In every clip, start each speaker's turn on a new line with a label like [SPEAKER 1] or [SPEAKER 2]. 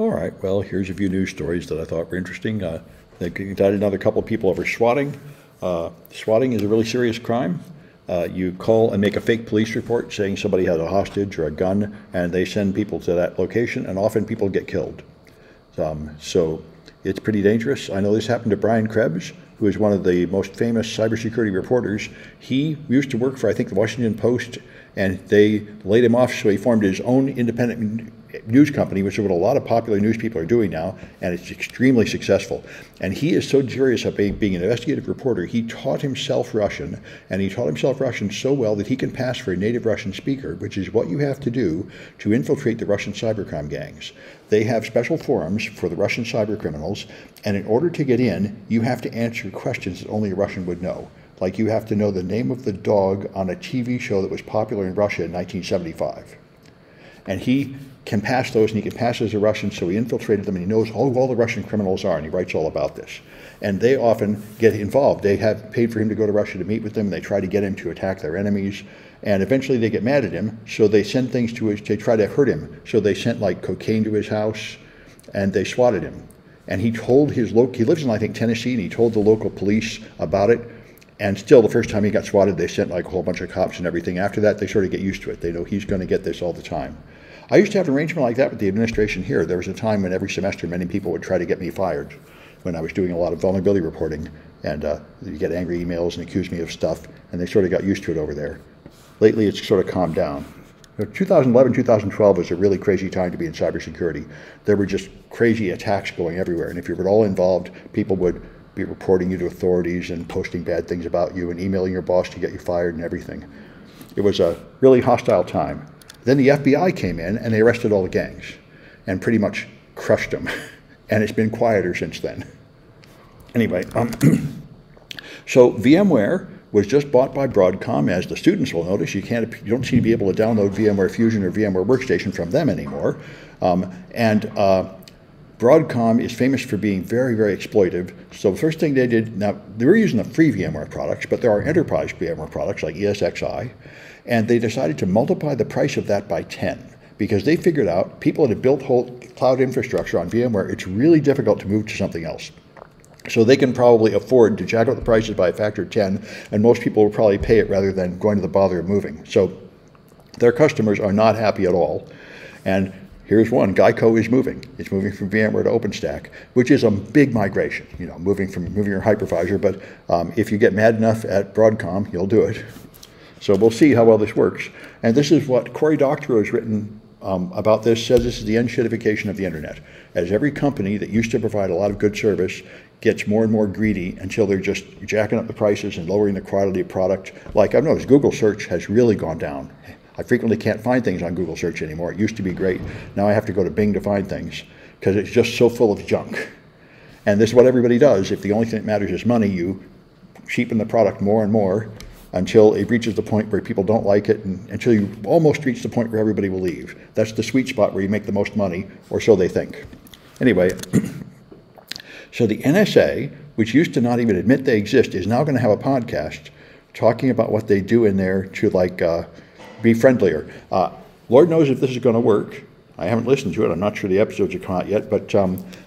[SPEAKER 1] All right, well, here's a few news stories that I thought were interesting. They indicted another couple of people over swatting. Swatting is a really serious crime. You call and make a fake police report saying somebody has a hostage or a gun, and they send people to that location, and often people get killed. So it's pretty dangerous. I know this happened to Brian Krebs, who is one of the most famous cybersecurity reporters. He used to work for, I think, the Washington Post, and they laid him off, so he formed his own independent news company, which is what a lot of popular news people are doing now, and it's extremely successful. And he is so serious about being an investigative reporter, he taught himself Russian, and he taught himself Russian so well that he can pass for a native Russian speaker, which is what you have to do to infiltrate the Russian cybercrime gangs. They have special forums for the Russian cyber criminals, and in order to get in, you have to answer questions that only a Russian would know. Like you have to know the name of the dog on a TV show that was popular in Russia in 1975. And he can pass those, and he can pass as a Russian, so he infiltrated them, and he knows who all the Russian criminals are, and he writes all about this. And they often get involved. They have paid for him to go to Russia to meet with them, and they try to get him to attack their enemies, and eventually they get mad at him, so they send things to his, they try to hurt him. So they sent like cocaine to his house, and they swatted him. And he told his local, he lives in I think Tennessee, and he told the local police about it. And still, the first time he got swatted, they sent like a whole bunch of cops and everything. After that, they sort of get used to it. They know he's going to get this all the time. I used to have an arrangement like that with the administration here. There was a time when every semester many people would try to get me fired when I was doing a lot of vulnerability reporting. And you get angry emails and accuse me of stuff, and they sort of got used to it over there. Lately, it's sort of calmed down. 2011, 2012 was a really crazy time to be in cybersecurity. There were just crazy attacks going everywhere. And if you were at all involved, people would be reporting you to authorities and posting bad things about you and emailing your boss to get you fired and everything. It was a really hostile time. Then the FBI came in and they arrested all the gangs and pretty much crushed them. And it's been quieter since then. Anyway, so VMware was just bought by Broadcom. As the students will notice, you don't seem to be able to download VMware Fusion or VMware Workstation from them anymore. Broadcom is famous for being very, very exploitive. So the first thing they did, now they were using the free VMware products, but there are enterprise VMware products like ESXi, and they decided to multiply the price of that by 10 because they figured out people that have built whole cloud infrastructure on VMware, it's really difficult to move to something else. So they can probably afford to jack up the prices by a factor of 10, and most people will probably pay it rather than going to the bother of moving. So their customers are not happy at all. And here's one, Geico is moving. It's moving from VMware to OpenStack, which is a big migration, you know, moving your hypervisor. But if you get mad enough at Broadcom, you'll do it. So we'll see how well this works. And this is what Cory Doctorow has written about this, says this is the end-shitification of the internet. As every company that used to provide a lot of good service gets more and more greedy until they're just jacking up the prices and lowering the quality of product. Like I've noticed, Google search has really gone down. I frequently can't find things on Google search anymore. It used to be great. Now I have to go to Bing to find things because it's just so full of junk. And this is what everybody does. If the only thing that matters is money, you cheapen the product more and more until it reaches the point where people don't like it, and until you almost reach the point where everybody will leave. That's the sweet spot where you make the most money, or so they think. Anyway, so the NSA, which used to not even admit they exist, is now going to have a podcast talking about what they do in there to like be friendlier. Lord knows if this is going to work. I haven't listened to it. I'm not sure the episodes have come out yet, but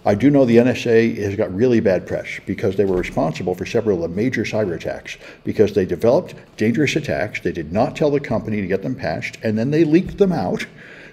[SPEAKER 1] I do know the NSA has got really bad press because they were responsible for several of the major cyber attacks because they developed dangerous attacks. They did not tell the company to get them patched, and then they leaked them out.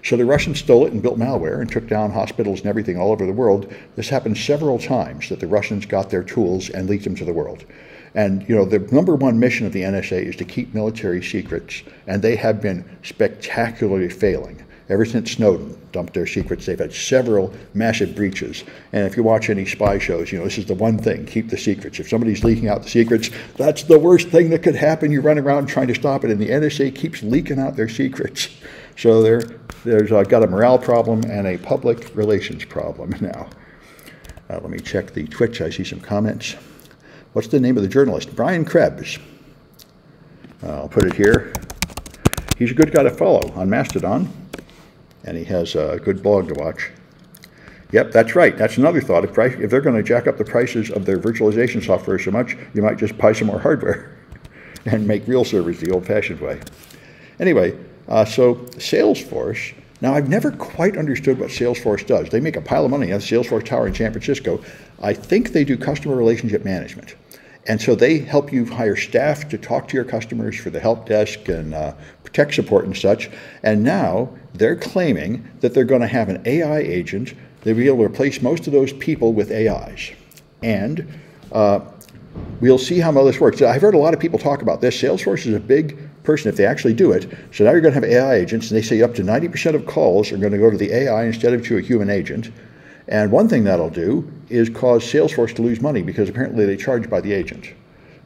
[SPEAKER 1] So the Russians stole it and built malware and took down hospitals and everything all over the world. This happened several times that the Russians got their tools and leaked them to the world. And you know, the #1 mission of the NSA is to keep military secrets, and they have been spectacularly failing. Ever since Snowden dumped their secrets, they've had several massive breaches. And if you watch any spy shows, you know, this is the one thing, keep the secrets. If somebody's leaking out the secrets, that's the worst thing that could happen. You run around trying to stop it, and the NSA keeps leaking out their secrets. So there's got a morale problem and a public relations problem now. Let me check the Twitch. I see some comments. What's the name of the journalist? Brian Krebs. I'll put it here. He's a good guy to follow on Mastodon, and he has a good blog to watch. Yep, that's right. That's another thought. If they're going to jack up the prices of their virtualization software so much, you might just buy some more hardware and make real servers the old-fashioned way. Anyway, so Salesforce Now, I've never quite understood what Salesforce does. They make a pile of money at the Salesforce Tower in San Francisco. I think they do customer relationship management. And so they help you hire staff to talk to your customers for the help desk and tech support and such. And now they're claiming that they're going to have an AI agent. They'll be able to replace most of those people with AIs. And we'll see how well this works. I've heard a lot of people talk about this. Salesforce is a big person if they actually do it. So now you're going to have AI agents, and they say up to 90% of calls are going to go to the AI instead of to a human agent. And one thing that'll do is cause Salesforce to lose money because apparently they charge by the agent.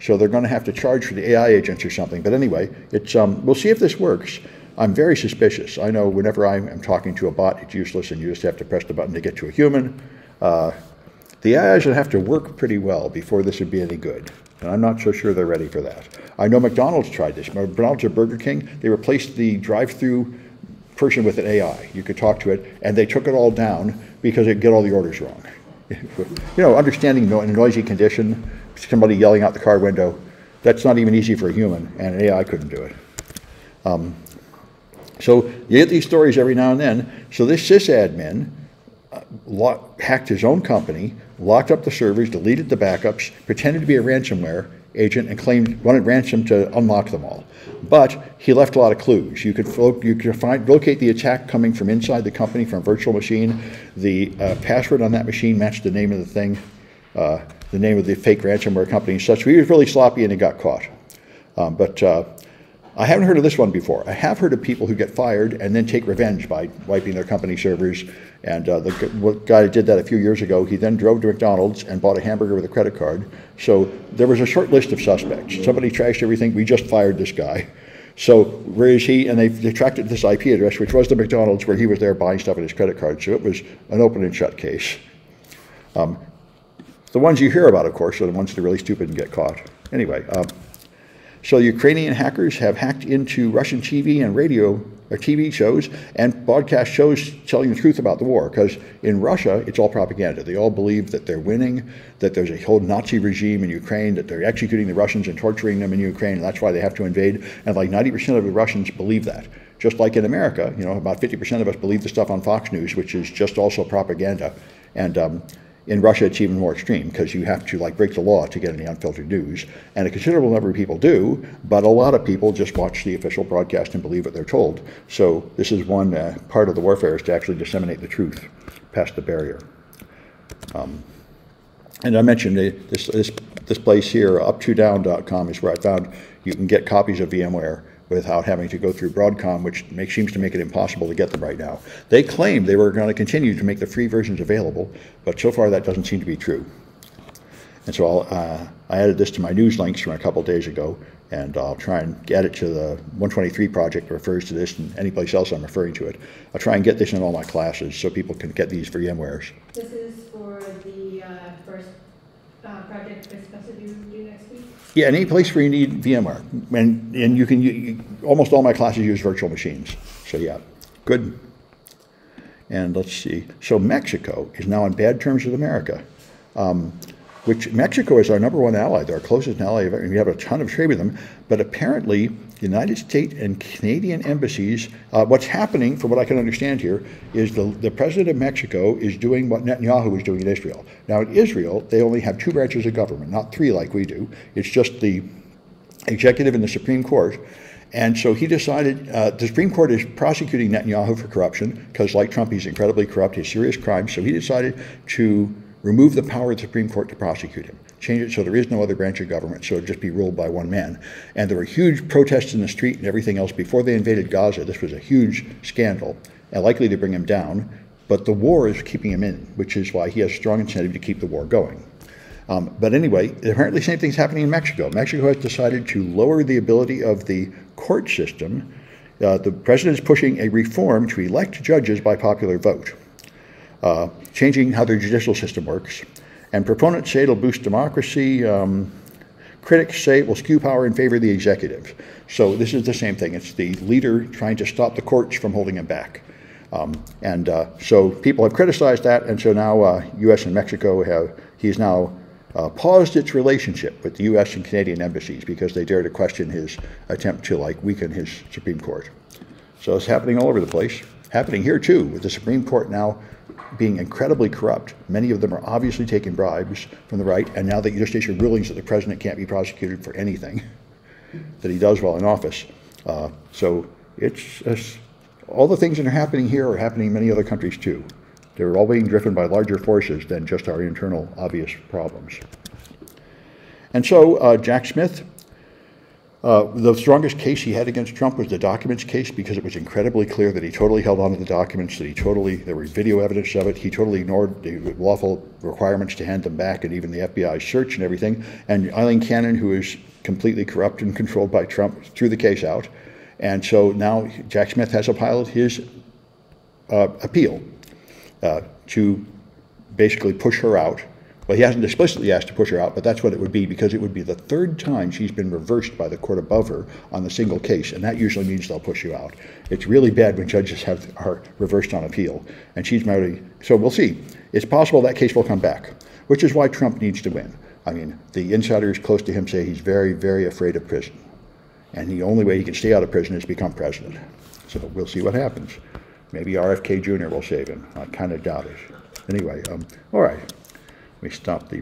[SPEAKER 1] So they're going to have to charge for the AI agents or something. But anyway, it's we'll see if this works. I'm very suspicious. I know whenever I'm talking to a bot, it's useless, and you just have to press the button to get to a human. The AIs would have to work pretty well before this would be any good. And I'm not so sure they're ready for that. I know McDonald's tried this. McDonald's or Burger King, they replaced the drive-through person with an AI. You could talk to it, and they took it all down because it'd get all the orders wrong. Understanding in a noisy condition, somebody yelling out the car window, that's not even easy for a human, and an AI couldn't do it. So you get these stories every now and then. So this sysadmin hacked his own company, locked up the servers, deleted the backups, pretended to be a ransomware agent, and wanted ransom to unlock them all. But he left a lot of clues. You could locate the attack coming from inside the company from a virtual machine. The password on that machine matched the name of the thing, the name of the fake ransomware company and such. So he was really sloppy and he got caught. But I haven't heard of this one before. I have heard of people who get fired and then take revenge by wiping their company servers. And the guy that did that a few years ago, he then drove to McDonald's and bought a hamburger with a credit card. So there was a short list of suspects. Somebody trashed everything. We just fired this guy. So where is he? And they tracked it to this IP address, which was the McDonald's where he was there buying stuff with his credit card. So it was an open and shut case. The ones you hear about, of course, are the ones that are really stupid and get caught. Anyway, so Ukrainian hackers have hacked into Russian TV and radio or TV shows and broadcast shows telling the truth about the war, because in Russia, it's all propaganda. They all believe that they're winning, that there's a whole Nazi regime in Ukraine, that they're executing the Russians and torturing them in Ukraine, and that's why they have to invade. And like 90% of the Russians believe that. Just like in America, about 50% of us believe the stuff on Fox News, which is just also propaganda. And in Russia, it's even more extreme because you have to break the law to get any unfiltered news. And a considerable number of people do, but a lot of people just watch the official broadcast and believe what they're told. So this is one part of the warfare, is to actually disseminate the truth past the barrier. And I mentioned this place here, up2down.com, is where I found you can get copies of VMware without having to go through Broadcom, which seems to make it impossible to get them right now. They claimed they were going to continue to make the free versions available, but so far that doesn't seem to be true. And so I added this to my news links from a couple days ago, and I'll try and add it to the 123 project that refers to this, and any place else I'm referring to it. I'll try and get this in all my classes so people can get these VMwares.
[SPEAKER 2] This is for the first project that's supposed to do next week?
[SPEAKER 1] Yeah, any place where you need VMware. And you can almost all my classes use virtual machines. So yeah, good. And let's see. So Mexico is now on bad terms with America, which Mexico is our #1 ally. They're our closest ally. We have a ton of trade with them. But apparently, the United States and Canadian embassies, what's happening, from what I can understand here, is the president of Mexico is doing what Netanyahu is doing in Israel. Now, in Israel, they only have 2 branches of government, not 3 like we do. It's just the executive and the Supreme Court. And so he decided, the Supreme Court is prosecuting Netanyahu for corruption, because like Trump, he's incredibly corrupt, he's serious crimes. So he decided to remove the power of the Supreme Court to prosecute him, change it so there is no other branch of government, so it'd just be ruled by one man. And there were huge protests in the street and everything else before they invaded Gaza. This was a huge scandal and likely to bring him down, but the war is keeping him in, which is why he has strong incentive to keep the war going. But anyway, apparently the same thing's happening in Mexico. Mexico has decided to lower the ability of the court system. The president is pushing a reform to elect judges by popular vote, changing how their judicial system works. And proponents say it'll boost democracy. Critics say it will skew power in favor of the executive. So this is the same thing. It's the leader trying to stop the courts from holding him back. So people have criticized that, and so now U.S. and Mexico he's now paused its relationship with the U.S. and Canadian embassies because they dare to question his attempt to weaken his Supreme Court. So it's happening all over the place. happening here too, with the Supreme Court now being incredibly corrupt. Many of them are obviously taking bribes from the right, and now they just issued rulings that the president can't be prosecuted for anything that he does while in office. So it's all the things that are happening here are happening in many other countries too. They're all being driven by larger forces than just our internal obvious problems. And so Jack Smith, the strongest case he had against Trump was the documents case, because it was incredibly clear that he totally held on to the documents, that there was video evidence of it, he totally ignored the lawful requirements to hand them back, and even the FBI search and everything. And Eileen Cannon, who is completely corrupt and controlled by Trump, threw the case out. And so now Jack Smith has appealed his appeal to basically push her out. Well, he hasn't explicitly asked to push her out, but that's what it would be, because it would be the third time she's been reversed by the court above her on the single case, and that usually means they'll push you out. It's really bad when judges are reversed on appeal, and she's already, so we'll see. It's possible that case will come back, which is why Trump needs to win. I mean, the insiders close to him say he's very, very afraid of prison, and the only way he can stay out of prison is become president. So we'll see what happens. Maybe RFK Jr. will save him. I kind of doubt it. Anyway, all right. Let me stop the